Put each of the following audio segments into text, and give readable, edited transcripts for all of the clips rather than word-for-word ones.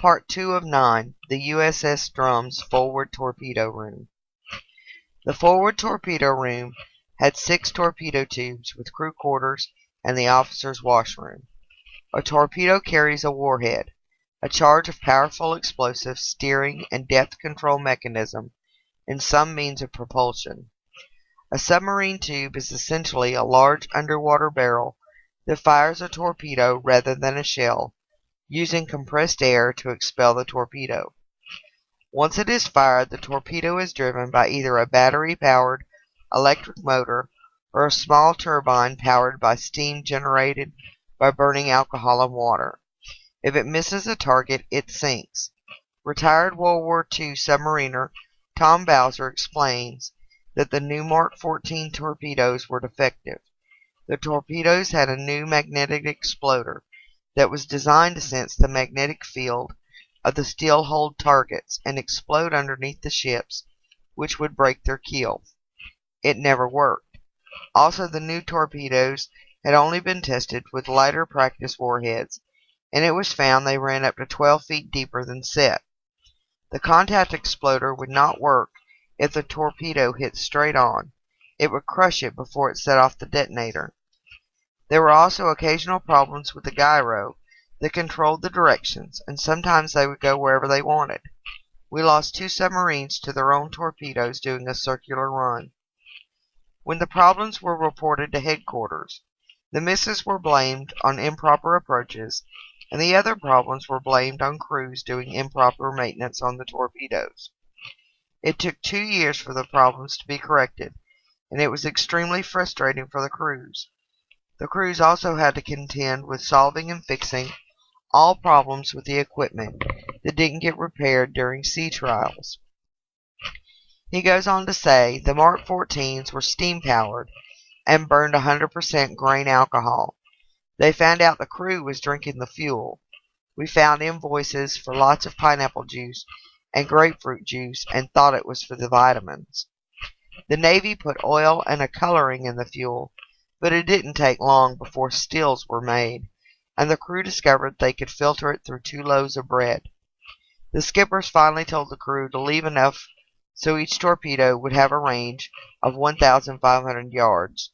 Part 2 of 9, the USS Drum's Forward Torpedo Room. The forward torpedo room had 6 torpedo tubes with crew quarters and the officer's washroom. A torpedo carries a warhead, a charge of powerful explosive, steering, and depth control mechanism, and some means of propulsion. A submarine tube is essentially a large underwater barrel that fires a torpedo rather than a shell, using compressed air to expel the torpedo. Once it is fired, the torpedo is driven by either a battery-powered electric motor or a small turbine powered by steam generated by burning alcohol and water. If it misses a target, it sinks. Retired World War II submariner Tom Bowser explains that the new Mark 14 torpedoes were defective. The torpedoes had a new magnetic exploder that was designed to sense the magnetic field of the steel-hulled targets and explode underneath the ships, which would break their keel. It never worked. Also, the new torpedoes had only been tested with lighter practice warheads, and it was found they ran up to 12 feet deeper than set. The contact exploder would not work if the torpedo hit straight on. It would crush it before it set off the detonator. There were also occasional problems with the gyro that controlled the directions, and sometimes they would go wherever they wanted. We lost 2 submarines to their own torpedoes doing a circular run. When the problems were reported to headquarters, the misses were blamed on improper approaches, and the other problems were blamed on crews doing improper maintenance on the torpedoes. It took 2 years for the problems to be corrected, and it was extremely frustrating for the crews. The crews also had to contend with solving and fixing all problems with the equipment that didn't get repaired during sea trials. He goes on to say the Mark 14s were steam-powered and burned 100% grain alcohol. They found out the crew was drinking the fuel. We found invoices for lots of pineapple juice and grapefruit juice and thought it was for the vitamins. The Navy put oil and a coloring in the fuel, but it didn't take long before stills were made, and the crew discovered they could filter it through 2 loaves of bread. The skippers finally told the crew to leave enough so each torpedo would have a range of 1,500 yards.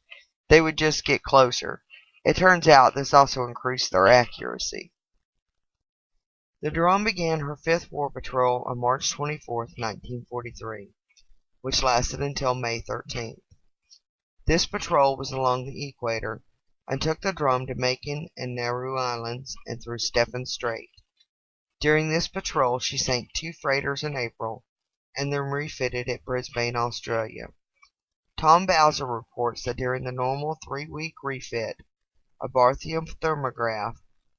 They would just get closer. It turns out this also increased their accuracy. The Drum began her 5th war patrol on March 24, 1943, which lasted until May 13th. This patrol was along the equator and took the Drum to Makin and Nauru Islands and through Stephens Strait. During this patrol, she sank 2 freighters in April and then refitted at Brisbane, Australia. Tom Bowser reports that during the normal 3-week refit, a bathyum thermograph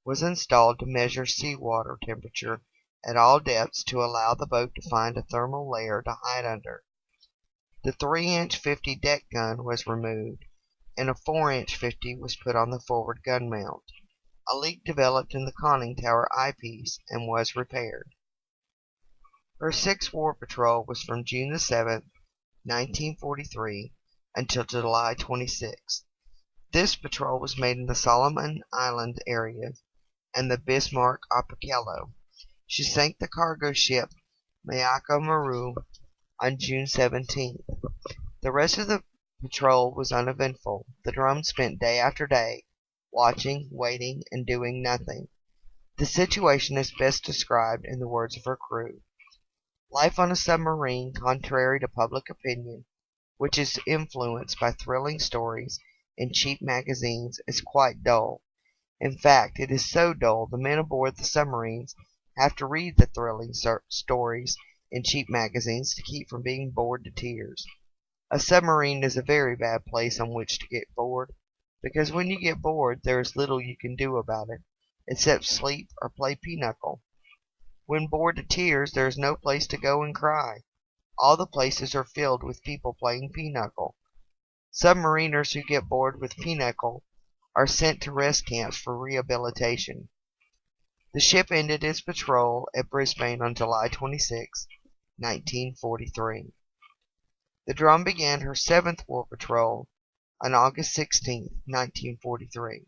was installed to measure seawater temperature at all depths to allow the boat to find a thermal layer to hide under. The 3-inch 50 deck gun was removed, and a 4-inch 50 was put on the forward gun mount. A leak developed in the conning tower eyepiece and was repaired. Her 6th war patrol was from June 7, 1943 until July 26. This patrol was made in the Solomon Island area and the Bismarck Apollo. She sank the cargo ship Mayako Maru on June 17th. The rest of the patrol was uneventful. The Drum spent day after day watching, waiting, and doing nothing. The situation is best described in the words of her crew. Life on a submarine, contrary to public opinion, which is influenced by thrilling stories in cheap magazines, is quite dull. In fact, it is so dull the men aboard the submarines have to read the thrilling stories in cheap magazines to keep from being bored to tears. A submarine is a very bad place on which to get bored, because when you get bored there is little you can do about it, except sleep or play pinochle. When bored to tears there is no place to go and cry. All the places are filled with people playing pinochle. Submariners who get bored with pinochle are sent to rest camps for rehabilitation. The ship ended its patrol at Brisbane on July 26, 1943. The Drum began her 7th war patrol on August 16, 1943.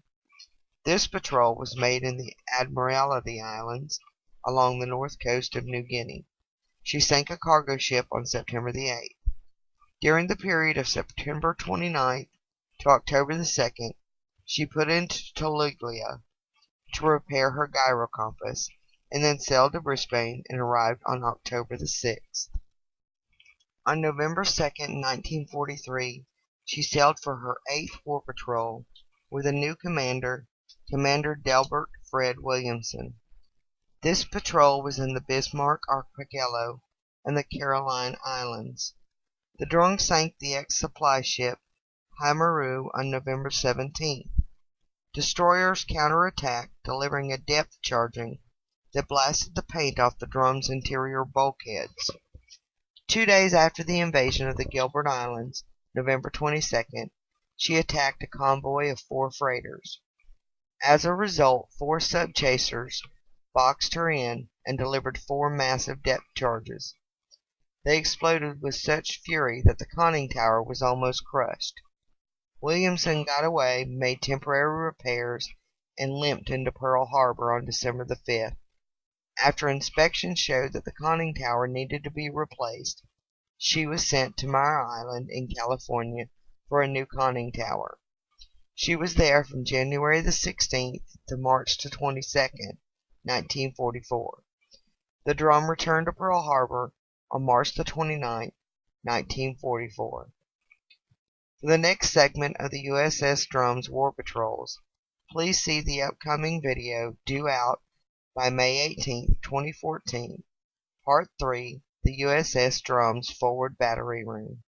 This patrol was made in the Admiralty Islands along the north coast of New Guinea. She sank a cargo ship on September the 8th. During the period of September 29th to October the 2nd, she put into Tolugia to repair her gyro compass, and then sailed to Brisbane and arrived on October the 6th. On November 2nd, 1943, she sailed for her 8th War Patrol with a new commander, Commander Delbert Fred Williamson. This patrol was in the Bismarck Archipelago and the Caroline Islands. The Drum sank the ex-supply ship Haimaru on November 17th. Destroyers counterattacked, delivering a depth charging that blasted the paint off the Drum's interior bulkheads. 2 days after the invasion of the Gilbert Islands, November 22nd, she attacked a convoy of 4 freighters. As a result, 4 sub-chasers boxed her in and delivered 4 massive depth charges. They exploded with such fury that the conning tower was almost crushed. Williamson got away, made temporary repairs, and limped into Pearl Harbor on December the 5th. After inspection showed that the conning tower needed to be replaced, she was sent to Mare Island in California for a new conning tower. She was there from January the 16th to March the 22nd, 1944. The Drum returned to Pearl Harbor on March the 29th, 1944. For the next segment of the USS Drum's War Patrols, please see the upcoming video due out by May 18, 2014, Part 3, the USS Drum's Forward Battery Room.